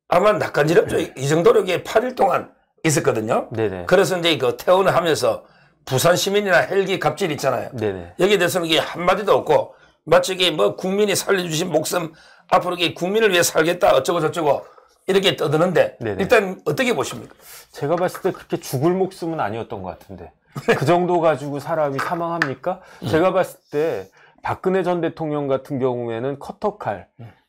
아마 낯간지럽죠. 이 정도로 이게 8일 동안 있었거든요. 네네. 그래서 이제 그 퇴원을 하면서 부산 시민이나 헬기 갑질 있잖아요. 네네. 여기에 대해서는 이게 한마디도 없고 마치 이게 뭐 국민이 살려주신 목숨 앞으로 이게 국민을 위해 살겠다 어쩌고 저쩌고 이렇게 떠드는데 네네. 일단 어떻게 보십니까? 제가 봤을 때 그렇게 죽을 목숨은 아니었던 것 같은데 그 정도 가지고 사람이 사망합니까? 제가 봤을 때 박근혜 전 대통령 같은 경우에는 커터칼,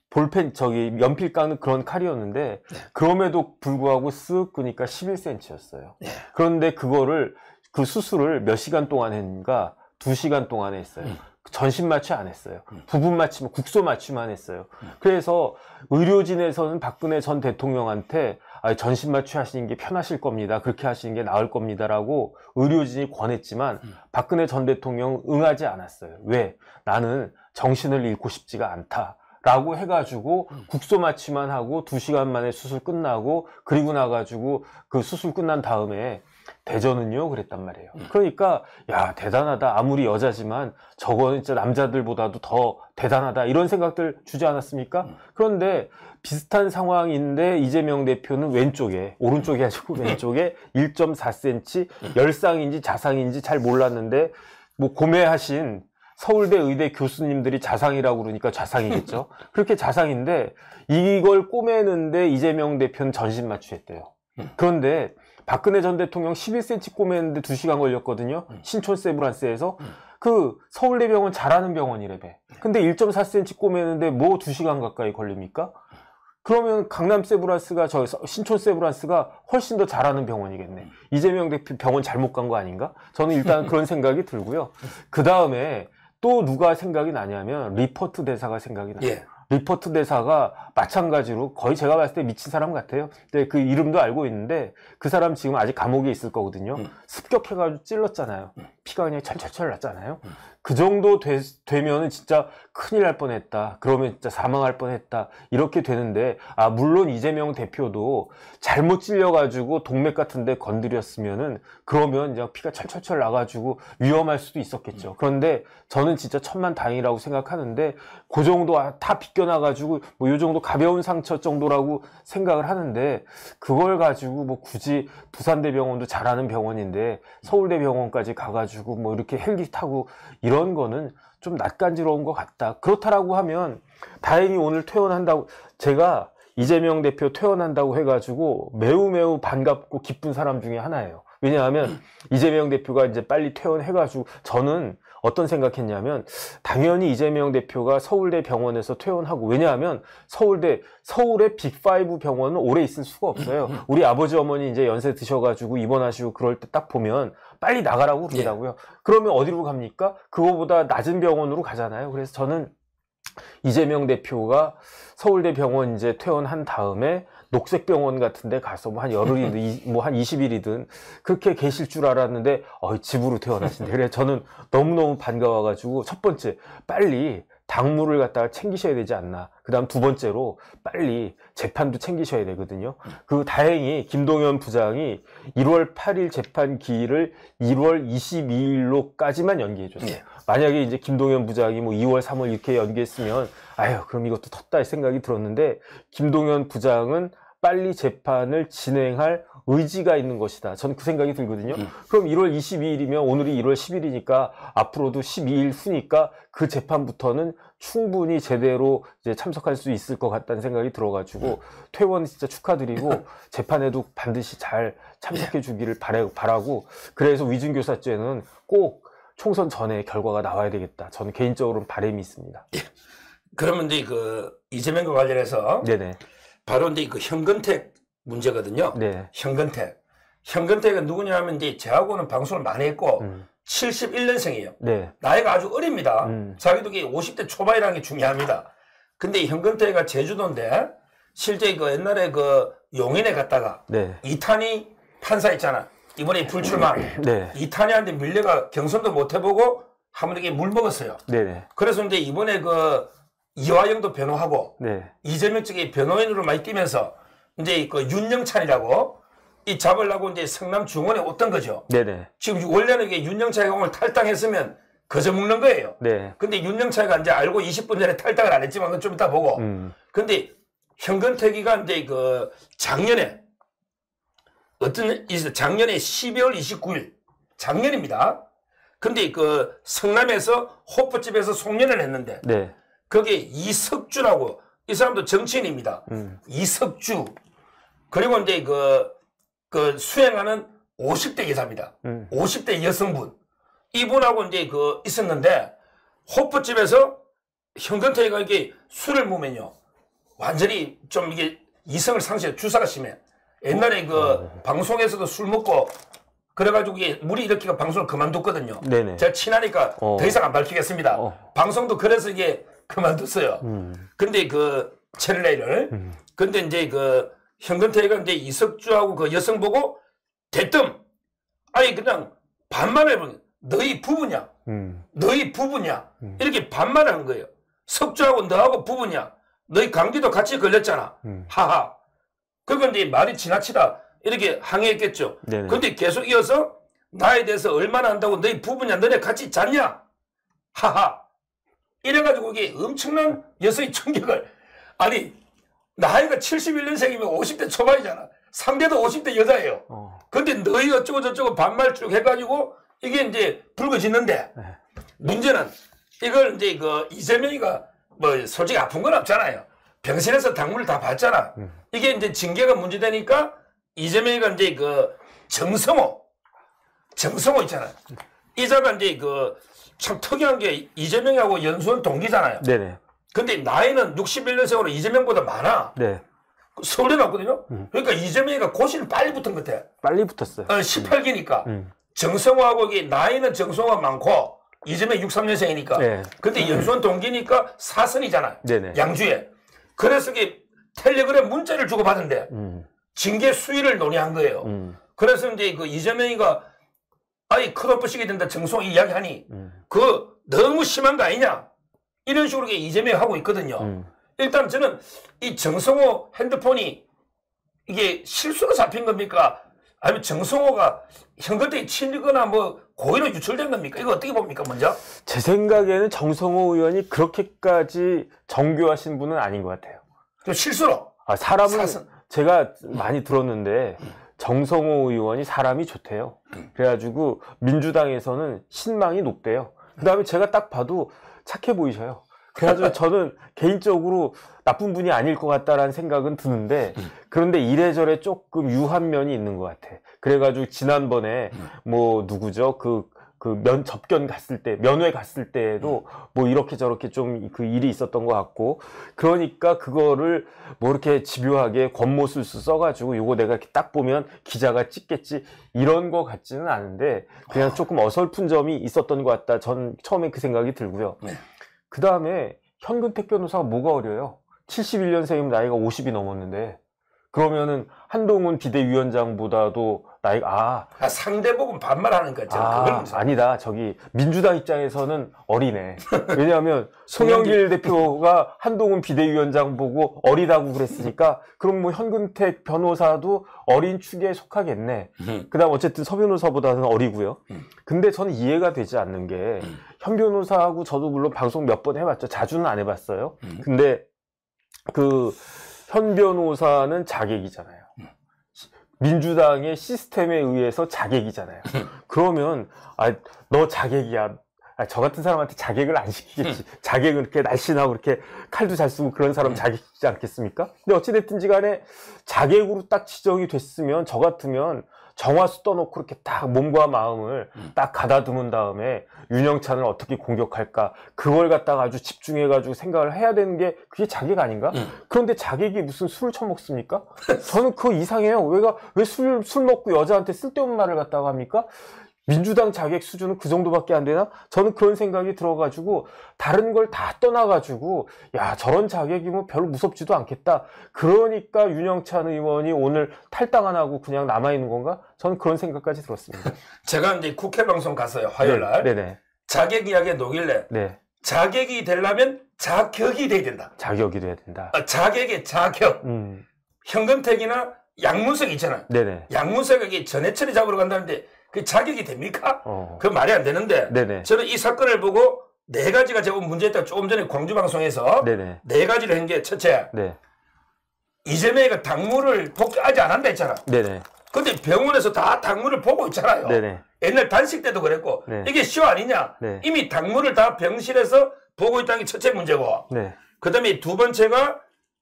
볼펜 연필 깎는 그런 칼이었는데 그럼에도 불구하고 쓱 끄니까 11cm였어요. 그런데 그 수술을 몇 시간 동안 했는가? 2시간 동안 했어요. 전신 마취 안 했어요. 부분 마취, 국소 마취만 했어요. 그래서 의료진에서는 박근혜 전 대통령한테 전신 마취 하시는 게 편하실 겁니다. 그렇게 하시는 게 나을 겁니다라고 의료진이 권했지만 박근혜 전 대통령은 응하지 않았어요. 왜? 나는 정신을 잃고 싶지가 않다. 라고 해가지고 국소 마취만 하고 2시간 만에 수술 끝나고 그리고 나가지고 그 수술 끝난 다음에 대전은요 그랬단 말이에요. 그러니까 야 대단하다. 아무리 여자지만 저거는 진짜 남자들보다도 더 대단하다 이런 생각들 주지 않았습니까? 그런데 비슷한 상황인데 이재명 대표는 왼쪽에 오른쪽이 아니고 왼쪽에 1.4cm 열상인지 자상인지 잘 몰랐는데 뭐 고매하신 서울대 의대 교수님들이 자상이라고 그러니까 자상이겠죠. 그렇게 자상인데 이걸 꼬매는데 이재명 대표는 전신 마취했대요. 그런데 박근혜 전 대통령 11cm 꼬매는데 2시간 걸렸거든요. 신촌 세브란스에서. 그 서울대병원 잘하는 병원이래배. 근데 1.4cm 꼬매는데 뭐 2시간 가까이 걸립니까? 그러면 강남 세브란스가 신촌 세브란스가 훨씬 더 잘하는 병원이겠네. 이재명 대표 병원 잘못 간 거 아닌가? 저는 일단 그런 생각이 들고요. 그 다음에 또 누가 생각이 나냐면 리포트 대사가 생각이 나요. 예. 리포트 대사가 마찬가지로 거의 제가 봤을 때 미친 사람 같아요. 근데 그 이름도 알고 있는데 그 사람 지금 아직 감옥에 있을 거거든요. 습격해가지고 찔렀잖아요. 피가 그냥 철철철 났잖아요. 그 정도 되면은 진짜 큰일 날 뻔했다. 그러면 진짜 사망할 뻔했다. 이렇게 되는데 물론 이재명 대표도 잘못 찔려가지고 동맥 같은데 건드렸으면은 그러면 이제 피가 철철철 나가지고 위험할 수도 있었겠죠. 그런데 저는 진짜 천만다행이라고 생각하는데 그 정도 다 비껴나가지고 뭐 요 정도 가벼운 상처 정도라고 생각을 하는데 그걸 가지고 뭐 굳이 부산대병원도 잘하는 병원인데 서울대병원까지 가가지고 뭐 이렇게 헬기 타고 이런 거는 좀 낯간지러운 것 같다. 그렇다라고 하면 다행히 오늘 퇴원한다고 제가 이재명 대표 퇴원한다고 해가지고 매우 반갑고 기쁜 사람 중에 하나예요. 왜냐하면 이재명 대표가 이제 빨리 퇴원해가지고 저는 어떤 생각했냐면 당연히 이재명 대표가 서울대 병원에서 퇴원하고 왜냐하면 서울의 빅5 병원은 오래 있을 수가 없어요. 우리 아버지 어머니 이제 연세 드셔가지고 입원하시고 그럴 때 딱 보면 빨리 나가라고 그러더라고요. 그러면 어디로 갑니까? 그거보다 낮은 병원으로 가잖아요. 그래서 저는 이재명 대표가 서울대 병원 이제 퇴원한 다음에 녹색병원 같은 데 가서 뭐 한 열흘이든 뭐 한 20일이든 그렇게 계실 줄 알았는데 집으로 퇴원하신대. 그래 저는 너무너무 반가워가지고 첫 번째 빨리 당무를 갖다가 챙기셔야 되지 않나. 그 다음 두 번째로 빨리 재판도 챙기셔야 되거든요. 그 다행히 김동연 부장이 1월 8일 재판 기일을 1월 22일로까지만 연기해 줬어요. 만약에 이제 김동연 부장이 뭐 2월 3월 이렇게 연기했으면 그럼 이것도 텄다 생각이 들었는데 김동연 부장은 빨리 재판을 진행할 의지가 있는 것이다. 저는 그 생각이 들거든요. 그럼 1월 22일이면 오늘이 1월 10일이니까 앞으로도 12일 후니까 그 재판부터는 충분히 제대로 이제 참석할 수 있을 것 같다는 생각이 들어가지고 퇴원 진짜 축하드리고 재판에도 반드시 잘 참석해 주기를 바라고 그래서 위증교사죄는 꼭 총선 전에 결과가 나와야 되겠다. 저는 개인적으로는 바람이 있습니다. 그러면 이제 그 이재명과 관련해서 네네. 바로 이제 그 현근택 문제거든요. 네. 현근택은 누구냐 면 이제 저하고는 방송을 많이 했고 71년생이에요. 네. 나이가 아주 어립니다. 자기도 50대 초반이라는 게 중요합니다. 근데 현근택가 제주도인데 실제 그 옛날에 그 용인에 갔다가 이탄희 판사 있잖아. 이번에 불출마. 이탄희한테 밀려가 경선도 못 해보고 한번 이게 물 먹었어요. 그래서 이제 이번에 그 이화영도 변호하고 이재명 측의 변호인으로 많이 뛰면서 이제 그 윤영찬이라고 이 잡으려고 이제 성남 중원에 왔던 거죠. 지금 원래는 이게 윤영찬이가 오늘 탈당했으면 거저 먹는 거예요. 근데 윤영찬이가 이제 알고 20분 전에 탈당을 안 했지만 그건 좀 이따 보고. 근데 현근택이가 이제 그 작년에 작년에 12월 29일 작년입니다. 근데 그 성남에서 호프집에서 송년회를 했는데 네. 거기에 이석주라고 이 사람도 정치인입니다. 이석주 그리고 이제 그 수행하는 50대 여자입니다. 50대 여성분 이분하고 이제 그 있었는데 호프집에서 현근택이가 이게 술을 먹으면요 완전히 좀 이게 이성을 상실해 주사가 심해. 옛날에 그 방송에서도 술 먹고 그래가지고 이게 물이 일으키가 방송을 그만뒀거든요. 네네. 제가 친하니까 더 이상 안 밝히겠습니다. 방송도 그래서 이게 그만뒀어요. 근데 그 채널A를 근데 이제 그 현근택이가 이제 이석주하고 그 여성 보고 대뜸 아니 그냥 반말을 해보는 너희 부부냐? 너희 부부냐? 이렇게 반말을 한 거예요. 석주하고 너하고 부부냐? 너희 감기도 같이 걸렸잖아. 하하. 그건 이제 말이 지나치다 이렇게 항의했겠죠. 네네. 근데 계속 이어서 나에 대해서 얼마나 안다고 너희 부부냐? 너네 같이 잤냐? 하하. 이래가지고 이게 엄청난 여성의 충격을 아니 나이가 71년생이면 50대 초반이잖아. 상대도 50대 여자예요. 근데 너희 어쩌고 저쩌고 반말 쭉 해가지고 이게 이제 불거지는데 문제는 이걸 이제 그 이재명이가 뭐 솔직히 아픈 건 없잖아요. 병실에서 당무를 다 받잖아. 이게 이제 징계가 문제되니까 이재명이가 이제 그 정성호 있잖아. 이자가 이제 그 참 특이한 게 이재명하고 연수원 동기잖아요. 네네. 근데 나이는 61년생으로 이재명보다 많아. 네. 서울에 났거든요. 그러니까 이재명이가 고시를 빨리 붙은 것 같아. 빨리 붙었어요. 18기니까. 정성호하고 이게 나이는 정성호가 많고 이재명 63년생이니까. 네. 근데 연수원 동기니까 사선이잖아. 네네. 양주에. 그래서 이게 텔레그램 문자를 주고받은데 징계 수위를 논의한 거예요. 그래서 이제 그 이재명이가 아이 컷오프시게 된다 정성호 이야기하니 그 너무 심한 거 아니냐 이런 식으로 이재명이 하고 있거든요. 일단 저는 이 정성호 핸드폰이 이게 실수로 잡힌 겁니까? 아니면 정성호가 현근택이 친거나 뭐 고의로 유출된 겁니까? 이거 어떻게 봅니까 먼저? 제 생각에는 정성호 의원이 그렇게까지 정교하신 분은 아닌 것 같아요. 좀 실수로? 사람은 제가 많이 들었는데 정성호 의원이 사람이 좋대요. 그래가지고 민주당에서는 신망이 높대요. 그 다음에 제가 딱 봐도 착해 보이셔요. 그래가지고 저는 개인적으로 나쁜 분이 아닐 것 같다라는 생각은 드는데 그런데 이래저래 조금 유한 면이 있는 것 같아. 그래가지고 지난번에 뭐 누구죠? 접견 갔을 때, 면회 갔을 때에도 뭐 이렇게 저렇게 좀 그 일이 있었던 것 같고, 그러니까 그거를 뭐 이렇게 집요하게 권모술수 써가지고 요거 내가 이렇게 딱 보면 기자가 찍겠지 이런 거 같지는 않은데 그냥 조금 어설픈 점이 있었던 것 같다. 전 처음에 그 생각이 들고요. 그 다음에 현근택 변호사가 뭐가 어려요? 71년생이면 나이가 50이 넘었는데 그러면은 한동훈 비대위원장보다도 나이가 상대복은 반말하는 거잖아. 아니다. 저기 민주당 입장에서는 어리네. 왜냐하면 송영길 대표가 한동훈 비대위원장 보고 어리다고 그랬으니까 그럼 뭐 현근택 변호사도 어린 축에 속하겠네. 그다음 어쨌든 서 변호사보다는 어리고요. 근데 저는 이해가 되지 않는 게 현 변호사하고 저도 물론 방송 몇 번 해봤죠. 자주는 안 해봤어요. 근데 현 변호사는 자객이잖아요. 민주당의 시스템에 의해서 자객이잖아요. 그러면 너 자객이야. 저 같은 사람한테 자객을 안 시키겠지. 자객은 이렇게 날씬하고 이렇게 칼도 잘 쓰고 그런 사람 자객이지 않겠습니까? 근데 어찌됐든지 간에 자객으로 딱 지정이 됐으면 저 같으면 정화수 떠놓고 이렇게 딱 몸과 마음을 딱 가다듬은 다음에 윤영찬을 어떻게 공격할까 그걸 갖다가 아주 집중해가지고 생각을 해야 되는 게 그게 자객 아닌가? 그런데 자객이 무슨 술을 처먹습니까? 저는 그거 이상해요. 왜 술 먹고 여자한테 쓸데없는 말을 갖다가 합니까? 민주당 자객 수준은 그 정도밖에 안 되나? 저는 그런 생각이 들어가지고 다른 걸 다 떠나가지고 야 저런 자객이면 별로 무섭지도 않겠다. 그러니까 윤영찬 의원이 오늘 탈당 안 하고 그냥 남아있는 건가? 저는 그런 생각까지 들었습니다. 제가 이제 국회 방송 갔어요. 화요일날. 네네. 자객 이야기에 녹일래. 네. 자객이 되려면 자격이 돼야 된다. 자격이 돼야 된다. 자객의 자격. 현근택이나 양문석 있잖아요. 네네. 양문석이 전해철이 잡으러 간다는데 그 자격이 됩니까? 그 말이 안 되는데 네네. 저는 이 사건을 보고 네 가지가 제법 문제있다고 조금 전에 광주 방송에서 네 가지를 한 게 첫째 네. 이재명이가 당무를 복귀하지 않았다 했잖아. 네네. 근데 병원에서 다 당무를 보고 있잖아요. 네네. 옛날 단식 때도 그랬고 네. 이게 쇼 아니냐? 네. 이미 당무를 다 병실에서 보고 있다는 게 첫째 문제고. 네. 그다음에 두 번째가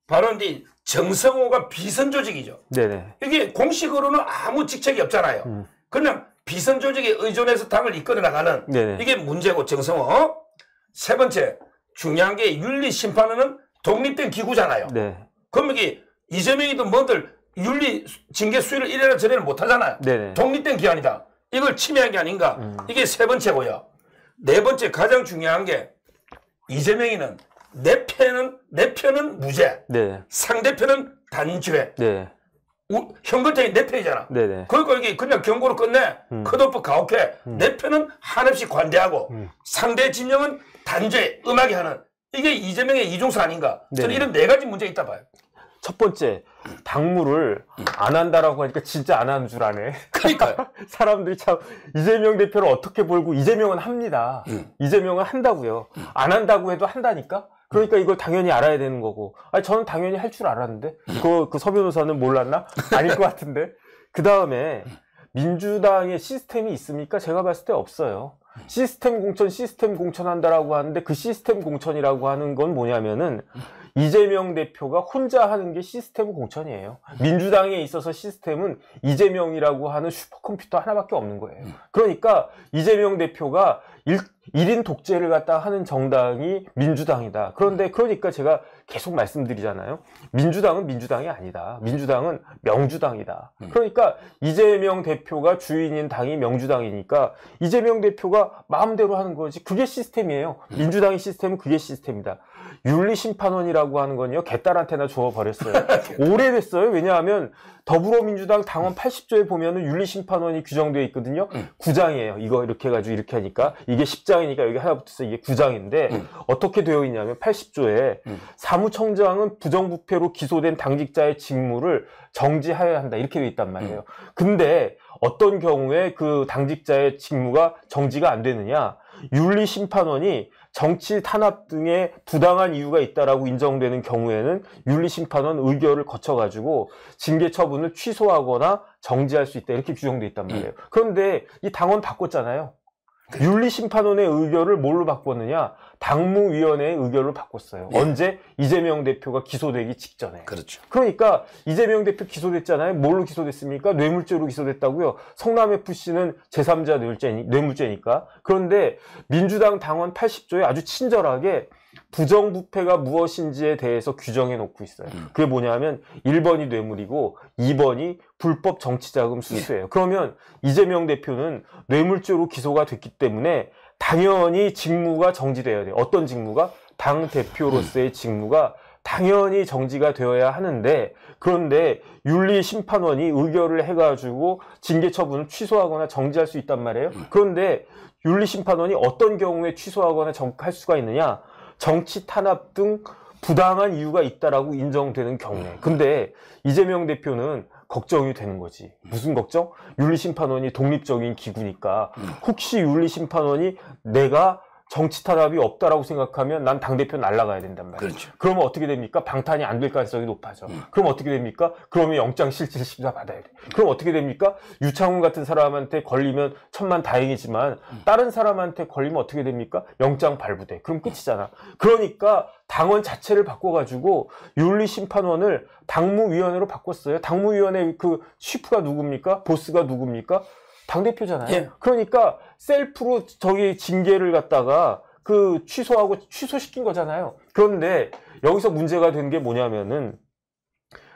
바로 이제 정성호가 비선 조직이죠. 네네. 이게 공식으로는 아무 직책이 없잖아요. 그냥 비선 조직에 의존해서 당을 이끌어 나가는 네네. 이게 문제고 정성호. 세 번째 중요한 게 윤리 심판원은 독립된 기구잖아요. 네. 그럼 이게 이재명이든 뭐들 윤리 징계 수위를 이래라 저래라 못하잖아요. 네네. 독립된 기관이다. 이걸 침해한 게 아닌가. 이게 세 번째고요. 네 번째 가장 중요한 게 이재명이는 내 편은 무죄. 네. 상대편은 단죄. 네. 형근택이 내 편이잖아. 네네. 그러니까 이게 그냥 경고로 끝내. 컷오프 가혹해. 내 편은 한없이 관대하고 상대 진영은 단죄, 음하게 하는. 이게 이재명의 이중성 아닌가. 저는 이런 네 가지 문제가 있다 봐요. 첫 번째, 당무를 안 한다라고 하니까 진짜 안 하는 줄 아네. 그러니까요. 사람들이 참 이재명 대표를 어떻게 볼고 이재명은 합니다. 이재명은 한다고요. 안 해도 한다니까. 그러니까 이걸 당연히 알아야 되는 거고. 아니 저는 당연히 할 줄 알았는데 그 서 변호사는 몰랐나? 아닐 것 같은데. 그 다음에 민주당의 시스템이 있습니까? 제가 봤을 때 없어요. 시스템 공천한다라고 하는데 그 시스템 공천이라고 하는 건 뭐냐면은 이재명 대표가 혼자 하는 게 시스템 공천이에요. 민주당에 있어서 시스템은 이재명이라고 하는 슈퍼컴퓨터 하나밖에 없는 거예요. 그러니까 이재명 대표가 1인 독재를 갖다 하는 정당이 민주당이다. 그러니까 제가 계속 말씀드리잖아요. 민주당은 민주당이 아니다. 민주당은 명주당이다. 그러니까 이재명 대표가 주인인 당이 명주당이니까 이재명 대표가 마음대로 하는 거지. 그게 시스템이에요. 민주당의 시스템은 그게 시스템이다. 윤리심판원이라고 하는 건요, 개딸한테나 줘버렸어요. 오래됐어요. 왜냐하면 더불어민주당 당원 80조에 보면은 윤리심판원이 규정되어 있거든요. 9장이에요. 이거 이렇게 해가지고 이렇게 하니까. 이게 10장이니까 여기 하나 붙어서 이게 9장인데, 어떻게 되어 있냐면 80조에 사무총장은 부정부패로 기소된 당직자의 직무를 정지하여야 한다. 이렇게 되어 있단 말이에요. 근데 어떤 경우에 그 당직자의 직무가 정지가 안 되느냐? 윤리심판원이 정치 탄압 등의 부당한 이유가 있다라고 인정되는 경우에는 윤리심판원 의결을 거쳐가지고 징계 처분을 취소하거나 정지할 수 있다. 이렇게 규정돼 있단 말이에요. 그런데 이 당원 바꿨잖아요. 윤리심판원의 의결을 뭘로 바꿨느냐? 당무위원회의 의결을 바꿨어요. 네. 언제? 이재명 대표가 기소되기 직전에. 그렇죠. 그러니까 이재명 대표 기소됐잖아요. 뭘로 기소됐습니까? 뇌물죄로 기소됐다고요. 성남FC는 제3자 뇌물죄니까. 그런데 민주당 당원 80조에 아주 친절하게 부정부패가 무엇인지에 대해서 규정해 놓고 있어요. 그게 뭐냐면 1번이 뇌물이고 2번이 불법 정치자금 수수예요. 그러면 이재명 대표는 뇌물죄로 기소가 됐기 때문에 당연히 직무가 정지돼야 돼요. 어떤 직무가? 당대표로서의 직무가 당연히 정지가 되어야 하는데, 그런데 윤리심판원이 의결을 해가지고 징계 처분을 취소하거나 정지할 수 있단 말이에요. 그런데 윤리심판원이 어떤 경우에 취소하거나 할 수가 있느냐? 정치 탄압 등 부당한 이유가 있다라고 인정되는 경우에. 근데 이재명 대표는 걱정이 되는 거지. 무슨 걱정? 윤리심판원이 독립적인 기구니까 혹시 윤리심판원이 내가 정치 탄압이 없다라고 생각하면 난 당대표 날아가야 된단 말이에요. 그렇죠. 그러면 어떻게 됩니까? 방탄이 안 될 가능성이 높아져. 그럼 어떻게 됩니까? 그러면 영장실질심사 받아야 돼. 그럼 어떻게 됩니까? 유창훈 같은 사람한테 걸리면 천만 다행이지만 다른 사람한테 걸리면 어떻게 됩니까? 영장 발부돼. 그럼 끝이잖아. 그러니까 당원 자체를 바꿔가지고 윤리심판원을 당무위원회로 바꿨어요. 당무위원회 그 쉬프가 누굽니까? 보스가 누굽니까? 당대표잖아요. 예. 그러니까 셀프로 저기 징계를 갖다가 그 취소시킨 거잖아요. 그런데 여기서 문제가 된 게 뭐냐면은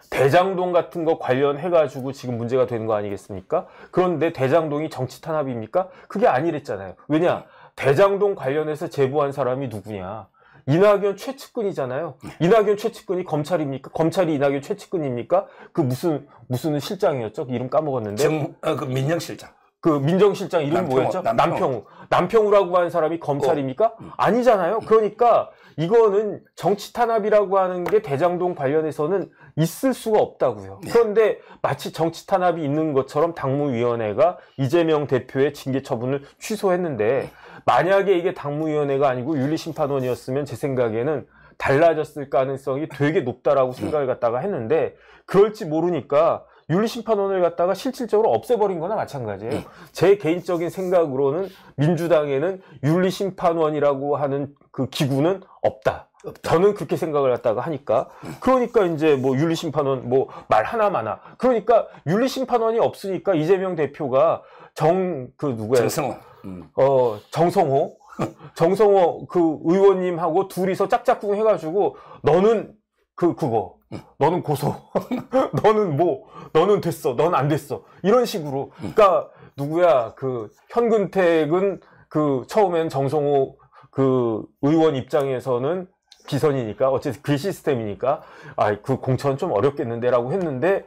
대장동 같은 거 관련해가지고 지금 문제가 되는 거 아니겠습니까? 그런데 대장동이 정치 탄압입니까? 그게 아니랬잖아요. 왜냐? 대장동 관련해서 제보한 사람이 누구냐? 이낙연 최측근이잖아요. 이낙연 최측근이 검찰입니까? 검찰이 이낙연 최측근입니까? 그 무슨 실장이었죠? 이름 까먹었는데. 그 민정실장. 그 민정실장 이름 뭐였죠? 남평우라고 하는 사람이 검찰입니까? 아니잖아요. 그러니까 이거는 정치 탄압이라고 하는 게 대장동 관련해서는 있을 수가 없다고요. 그런데 마치 정치 탄압이 있는 것처럼 당무위원회가 이재명 대표의 징계 처분을 취소했는데, 만약에 이게 당무위원회가 아니고 윤리심판원이었으면 제 생각에는 달라졌을 가능성이 되게 높다라고 생각을 갖다가 했는데 그럴지 모르니까 윤리심판원을 갖다가 실질적으로 없애버린 거나 마찬가지예요. 제 개인적인 생각으로는 민주당에는 윤리심판원이라고 하는 그 기구는 없다. 저는 그렇게 생각을 갖다가 하니까. 그러니까 이제 뭐 윤리심판원 뭐 말 하나마나. 그러니까 윤리심판원이 없으니까 이재명 대표가 누구야? 정성호 그 의원님하고 둘이서 짝짝꿍 해가지고 너는 너는 고소. 너는 됐어. 넌 안 됐어. 이런 식으로. 그러니까 누구야? 현근택은 처음엔 정성호 의원 입장에서는 비선이니까 어쨌든 그 시스템이니까 공천 좀 어렵겠는데라고 했는데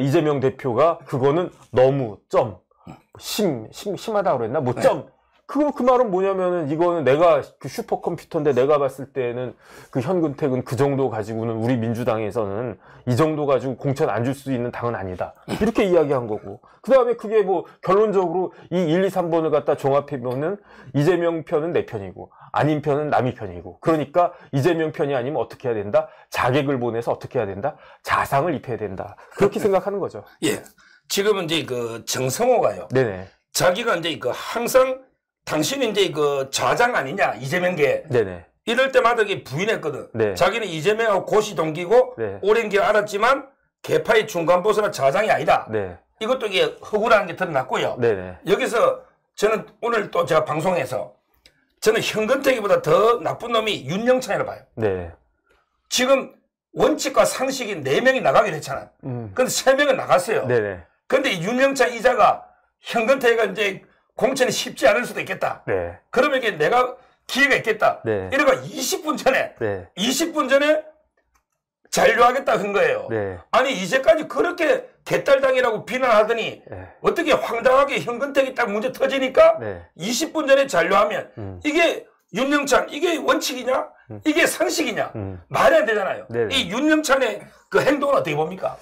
이재명 대표가 그거는 너무 심하다고 그랬나? 그 말은 뭐냐면은 이거는 내가 슈퍼컴퓨터인데 내가 봤을 때는 현근택은 그 정도 가지고는 우리 민주당에서는 이 정도 가지고 공천 안 줄 수 있는 당은 아니다. 이렇게 이야기한 거고. 그 다음에 그게 결론적으로 이 1, 2, 3번을 갖다 종합해보면 이재명 편은 내 편이고 아닌 편은 남의 편이고. 그러니까 이재명 편이 아니면 어떻게 해야 된다? 자객을 보내서 어떻게 해야 된다? 자상을 입혀야 된다. 그렇게 생각하는 거죠. 예. 지금은 이제 정성호가요. 네네. 자기가 이제 항상 당신이 이제 좌장 아니냐, 이재명계. 네네. 이럴 때마다 부인했거든. 네. 자기는 이재명하고 고시 동기고, 네. 오랜 기간 알았지만, 개파의 중간보스나 좌장이 아니다. 네. 이것도 허구라는 게 드러났고요. 네네. 여기서 저는 오늘 또 제가 방송에서, 저는 현근택이보다 더 나쁜 놈이 윤영찬이라고 봐요. 네. 지금 원칙과 상식이 4명이 나가기로 했잖아요. 근데 3명은 나갔어요. 네네. 근데 윤영찬 이자가 현근택이가 이제 공천이 쉽지 않을 수도 있겠다. 네. 그러면 이게 내가 기회가 있겠다. 네. 이러고 20분 전에, 네. 20분 전에 잔류하겠다 한 거예요. 네. 아니, 이제까지 그렇게 개딸당이라고 비난하더니, 네. 어떻게 황당하게 현근택이 딱 문제 터지니까, 네. 20분 전에 잔류하면, 이게 윤영찬, 이게 원칙이냐? 이게 상식이냐? 말이 안 되잖아요. 네네. 이 윤영찬의 행동은 어떻게 봅니까?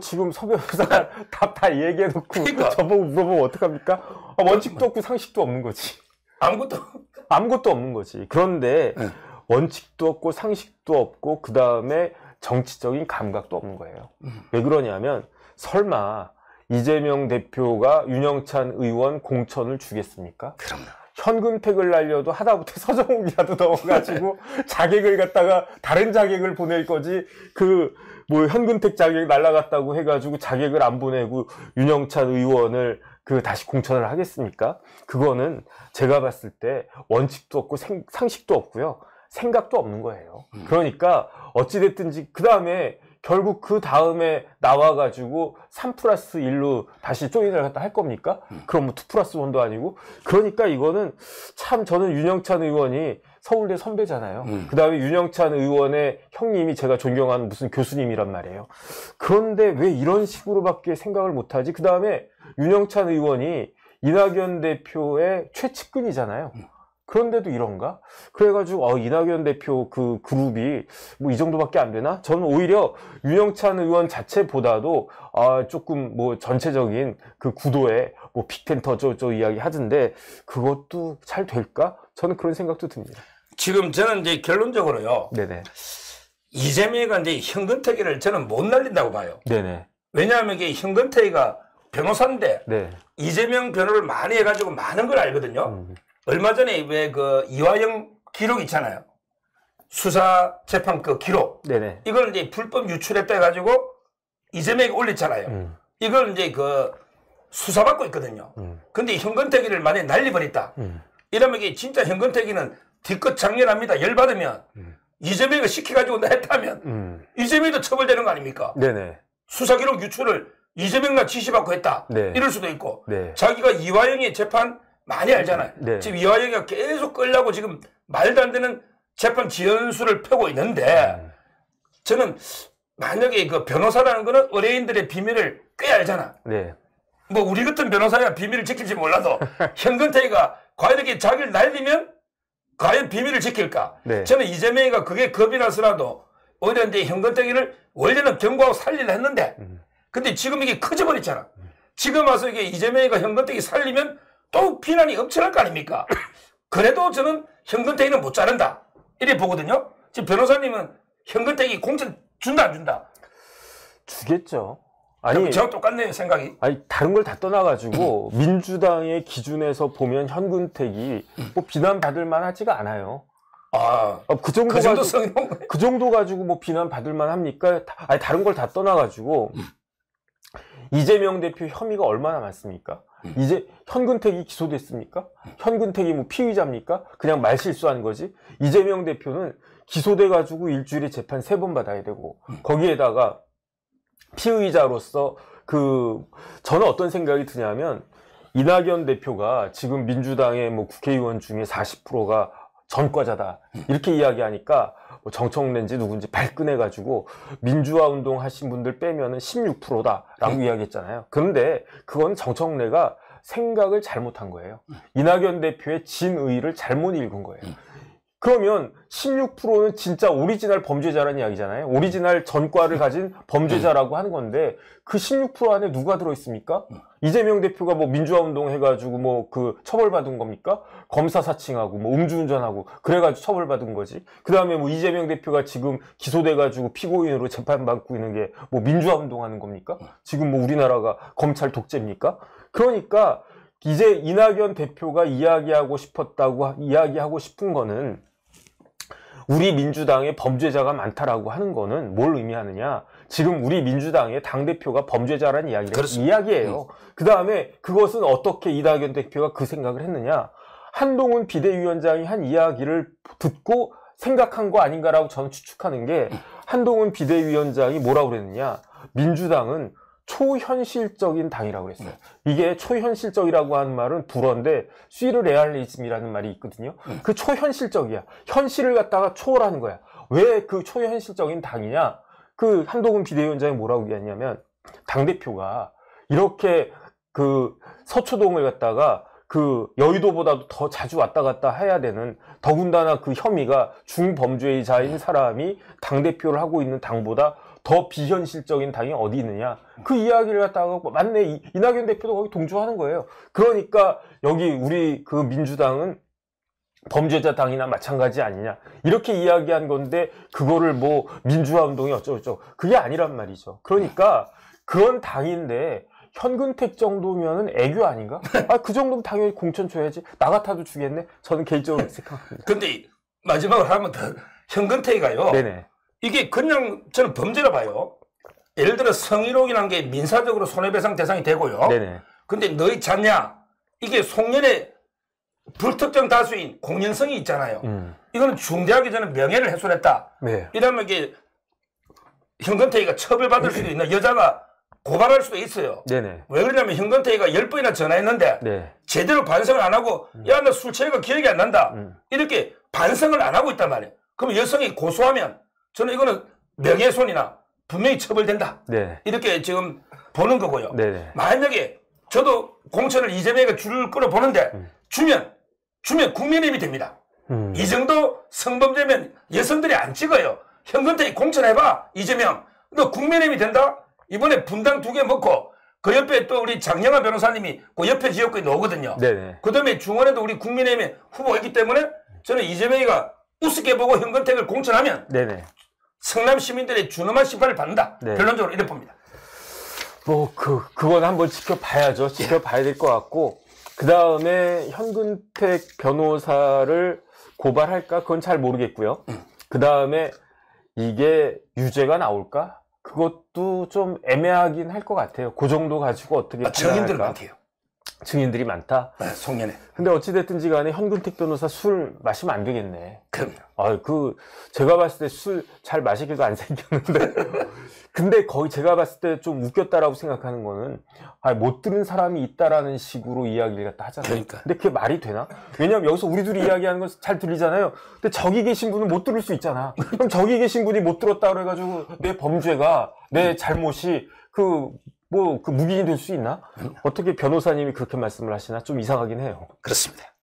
지금 서 변호사가 답 다 얘기해놓고 그러니까. 저보고 물어보면 어떡합니까? 원칙도 없고 상식도 없는 거지. 아무것도 없는 거지. 그런데 원칙도 없고 상식도 없고 그 다음에 정치적인 감각도 없는 거예요. 왜 그러냐면 설마 이재명 대표가 윤영찬 의원 공천을 주겠습니까? 그럼요. 현근택을 날려도 하다못해 서정욱이라도 넣어가지고 자객을 갖다가 다른 자객을 보낼 거지 현근택 자객 날라갔다고 해가지고 자객을 안 보내고 윤영찬 의원을 다시 공천을 하겠습니까? 그거는 제가 봤을 때 원칙도 없고 상식도 없고요. 생각도 없는 거예요. 그러니까 어찌됐든지 그 다음에 결국 그 다음에 나와가지고 3+1로 다시 조인을 갖다 할 겁니까? 그럼 2+1도 아니고. 그러니까 이거는 참 저는 윤영찬 의원이 서울대 선배잖아요. 그 다음에 윤영찬 의원의 형님이 제가 존경하는 무슨 교수님이란 말이에요. 그런데 왜 이런 식으로밖에 생각을 못하지? 그 다음에 윤영찬 의원이 이낙연 대표의 최측근이잖아요. 그런데도 이런가? 그래가지고 이낙연 대표 그룹이 이 정도밖에 안 되나? 저는 오히려 윤영찬 의원 자체보다도 조금 전체적인 구도에 빅텐터 이야기 하던데 그것도 잘 될까? 저는 그런 생각도 듭니다. 지금 저는 이제 결론적으로요. 네네. 이재명이가 이제 현근택이를 저는 못 날린다고 봐요. 네네. 왜냐하면 이게 현근택이가 변호사인데 네. 이재명 변호를 많이 해가지고 많은 걸 알거든요. 얼마 전에 왜 이화영 기록 있잖아요. 수사 재판 기록. 네네. 이걸 이제 불법 유출했다 해가지고 이재명이 올렸잖아요. 이걸 이제 수사받고 있거든요. 근데 현근택이를 만약에 날려버렸다. 이러면 이게 진짜 현근택이는 뒤끝 장렬합니다. 열받으면 이재명이가 시켜가지고 했다면 이재명이도 처벌되는 거 아닙니까? 네네. 수사 기록 유출을 이재명만 지시받고 했다. 네. 이럴 수도 있고. 네. 자기가 이화영의 재판 많이 알잖아요. 네. 지금 이화영이가 계속 끌려고 지금 말도 안 되는 재판 지연수를 펴고 있는데 저는 만약에 변호사라는 거는 의뢰인들의 비밀을 꽤 알잖아. 네. 우리 같은 변호사야 비밀을 지킬지 몰라도 현근택이가 과연 이렇게 자기를 날리면 과연 비밀을 지킬까? 네. 저는 이재명이가 그게 겁이 나서라도 오히려 이제 현근택이를 원래는 경고하고 살리려 했는데 근데 지금 이게 커져버렸잖아. 지금 와서 이게 이재명이가 현근택이 살리면 또 비난이 엄청날 거 아닙니까? 그래도 저는 현근택이는 못 자른다. 이래 보거든요. 지금 변호사님은 현근택이 공천 준다 안 준다? 주겠죠. 아니, 저랑 똑같네요, 생각이. 아니, 다른 걸 다 떠나가지고 민주당의 기준에서 보면 현근택이 뭐 비난받을 만하지가 않아요. 그 정도 가지고 뭐 비난받을 만합니까? 아니, 다른 걸 다 떠나가지고 이재명 대표 혐의가 얼마나 많습니까? 이제 현근택이 기소됐습니까? 현근택이 뭐 피의자입니까? 그냥 말실수한 거지. 이재명 대표는 기소돼가지고 일주일에 재판 3번 받아야 되고 거기에다가 피의자로서 저는 어떤 생각이 드냐면 이낙연 대표가 지금 민주당의 뭐 국회의원 중에 40%가 전과자다 이렇게 이야기하니까 뭐 정청래인지 누군지 발끈해가지고 민주화 운동 하신 분들 빼면은 16%다라고 이야기했잖아요. 그런데 그건 정청래가 생각을 잘못한 거예요. 이낙연 대표의 진의를 잘못 읽은 거예요. 그러면 16%는 진짜 오리지널 범죄자라는 이야기잖아요. 오리지널 전과를 가진 범죄자라고 하는 건데 그 16% 안에 누가 들어있습니까? 이재명 대표가 뭐 민주화 운동 해가지고 뭐 처벌받은 겁니까? 검사 사칭하고 뭐 음주운전하고 그래가지고 처벌받은 거지. 그 다음에 뭐 이재명 대표가 지금 기소돼가지고 피고인으로 재판받고 있는 게 뭐 민주화 운동하는 겁니까? 지금 뭐 우리나라가 검찰 독재입니까? 그러니까 이제 이낙연 대표가 이야기하고 싶은 거는 우리 민주당에 범죄자가 많다라고 하는 거는 뭘 의미하느냐? 지금 우리 민주당의 당대표가 범죄자라는 이야기예요. 그 다음에 그것은 어떻게 이낙연 대표가 그 생각을 했느냐? 한동훈 비대위원장이 한 이야기를 듣고 생각한 거 아닌가라고 저는 추측하는 게 한동훈 비대위원장이 뭐라고 그랬느냐? 민주당은 초현실적인 당이라고 그랬어요. 이게 초현실적이라고 하는 말은 불어인데 슈르레알리즘이라는 말이 있거든요. 그 초현실적이야. 현실을 갖다가 초월하는 거야. 왜 그 초현실적인 당이냐? 그 한동훈 비대위원장이 뭐라고 얘기했냐면 당대표가 이렇게 서초동을 갖다가 여의도보다도 더 자주 왔다 갔다 해야 되는 더군다나 그 혐의가 중범죄자인 사람이 당대표를 하고 있는 당보다 더 비현실적인 당이 어디 있느냐. 그 이야기를 갖다가 맞네. 이낙연 대표도 거기 동조하는 거예요. 그러니까 여기 우리 민주당은 범죄자 당이나 마찬가지 아니냐. 이렇게 이야기한 건데 그거를 뭐 민주화 운동이 어쩌고저쩌고. 그게 아니란 말이죠. 그러니까 그런 당인데 현근택 정도면은 애교 아닌가? 그 정도면 당연히 공천 줘야지. 나 같아도 주겠네. 저는 개인적으로 생각합니다. 근데 마지막으로 하면 더 현근택이가요. 네네. 이게 그냥 저는 범죄라 봐요. 예를 들어 성희롱이라는 게 민사적으로 손해배상 대상이 되고요. 네네. 근데 너희 잤냐? 이게 송년회 불특정 다수인 공연성이 있잖아요. 이거는 중대하게 저는 명예를 훼손했다. 네. 이러면 이게 현근택이가 처벌받을 수도 있는 여자가 고발할 수도 있어요. 네네. 왜 그러냐면 현근택이가 10번이나 전화했는데 네. 제대로 반성을 안 하고 야, 나 술 취해가 기억이 안 난다. 이렇게 반성을 안 하고 있단 말이에요. 그럼 여성이 고소하면 저는 이거는 명예훼손이나 분명히 처벌된다. 네. 이렇게 지금 보는 거고요. 네네. 만약에 저도 공천을 이재명이가 줄 거로 보는데 주면 국민의힘이 됩니다. 이 정도 성범죄면 여성들이 안 찍어요. 현근택이 공천해봐 이재명. 너 국민의힘이 된다? 이번에 분당 2개 먹고 그 옆에 또 우리 장영하 변호사님이 그 옆에 지역구에 나오거든요. 네네. 그 다음에 중원에도 우리 국민의힘의 후보이기 때문에 저는 이재명이가 우습게 보고 현근택을 공천하면 네네. 성남 시민들의 준엄한 심판을 받는다. 네. 결론적으로 이래 봅니다. 그건 한번 지켜봐야죠. 지켜봐야 될 것 같고, 그 다음에 현근택 변호사를 고발할까? 그건 잘 모르겠고요. 그 다음에 이게 유죄가 나올까? 그것도 좀 애매하긴 할 것 같아요. 그 정도 가지고 어떻게 증인들 많대요. 증인들이 많다? 네, 송년회. 근데 어찌됐든지 간에 현근택 변호사 술 마시면 안 되겠네. 그럼요. 제가 봤을 때 술 잘 마시기도 안 생겼는데. 근데 거의 제가 봤을 때 좀 웃겼다라고 생각하는 거는, 못 들은 사람이 있다라는 식으로 이야기를 갖다 하잖아요. 그러니까. 근데 그게 말이 되나? 왜냐면 여기서 우리 둘이 이야기하는 건 잘 들리잖아요. 근데 저기 계신 분은 못 들을 수 있잖아. 그럼 저기 계신 분이 못 들었다 그래가지고 내 범죄가, 내 잘못이 무기인 될 수 있나? 어떻게 변호사님이 그렇게 말씀을 하시나? 좀 이상하긴 해요. 그렇습니다.